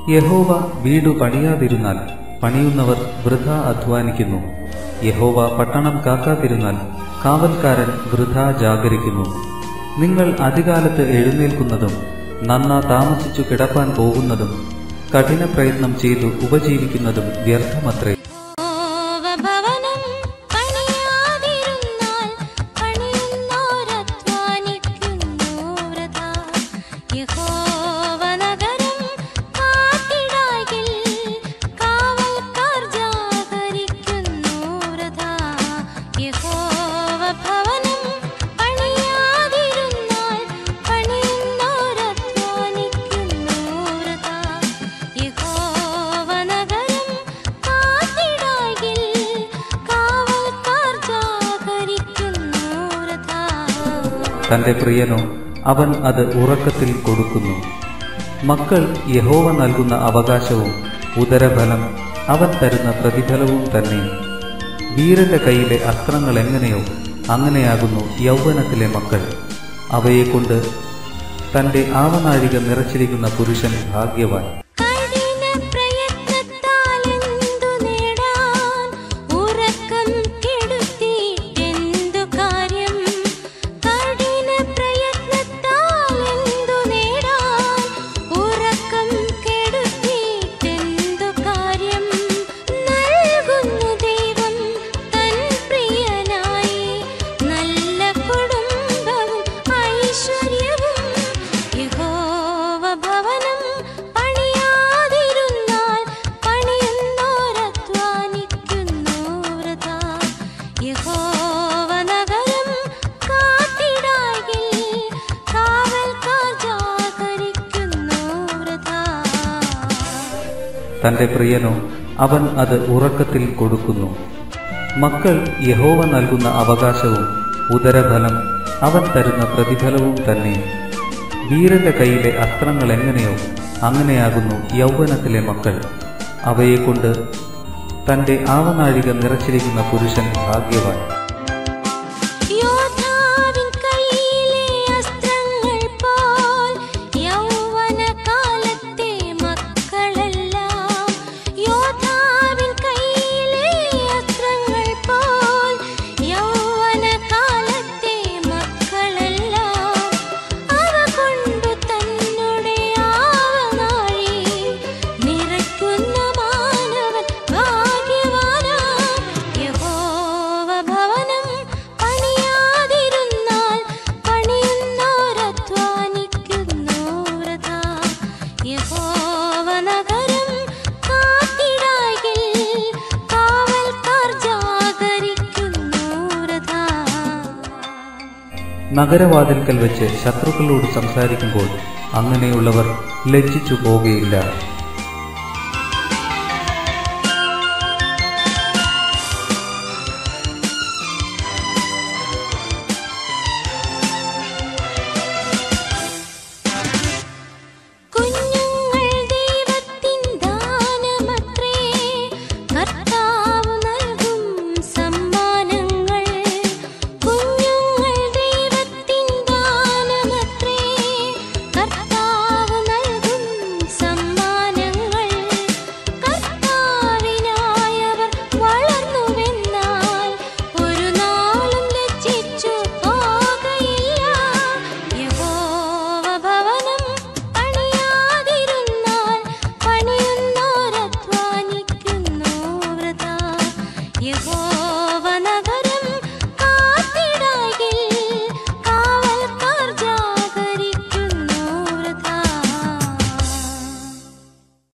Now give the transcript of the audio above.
യഹോവ വീടു പണിയാതിരുന്നാൽ പണിയുന്നവർ വൃഥാ അധ്വാനിക്കുന്നു. യഹോവ പട്ടണം കാക്കാതിരുന്നാൽ കാവൽക്കാരൻ വൃഥാ ജാഗരിക്കുന്നു. നിങ്ങൾ അതികാലത്ത് എഴുന്നേൽക്കുന്നതും നന്നാ താമസിച്ചു കിടപ്പാൻ പോകുന്നതും കഠിന പ്രയത്നം ചെയ്തു ഉപജീവിക്കുന്നതും വ്യർത്ഥമത്രേ. തന്റെ പ്രിയനോ അവൻ അത് ഉറക്കത്തിൽ കൊടുക്കുന്നു. മക്കൾ യഹോവ നൽകുന്ന അവകാശവും ഉദരഫലം അവൻ തരുന്ന പ്രതിഫലവും തന്നെ. വീരന്റെ കയ്യിലെ അസ്ത്രങ്ങൾ എങ്ങനെയോ അങ്ങനെയാകുന്നു യൗവനത്തിലെ മക്കൾ. അവയെക്കൊണ്ട് തന്റെ ആവനാഴിക നിറച്ചിരിക്കുന്ന പുരുഷൻ ഭാഗ്യവാൻ. തന്റെ പ്രിയനോ അവൻ അത് ഉറക്കത്തിൽ കൊടുക്കുന്നു. മക്കൾ യഹോവ നൽകുന്ന അവകാശവും ഉദരഫലം അവൻ തരുന്ന പ്രതിഫലവും തന്നെ. വീരന്റെ കയ്യിലെ അസ്ത്രങ്ങൾ എങ്ങനെയോ അങ്ങനെയാകുന്നു യൗവനത്തിലെ മക്കൾ. അവയെക്കൊണ്ട് തന്റെ ആവനാഴിക നിറച്ചിരിക്കുന്ന പുരുഷൻ ഭാഗ്യവാൻ. നഗരവാതിൽക്കൽ വെച്ച് ശത്രുക്കളോട് സംസാരിക്കുമ്പോൾ അങ്ങനെയുള്ളവർ ലജ്ജിച്ചു പോവുകയില്ല. Yehova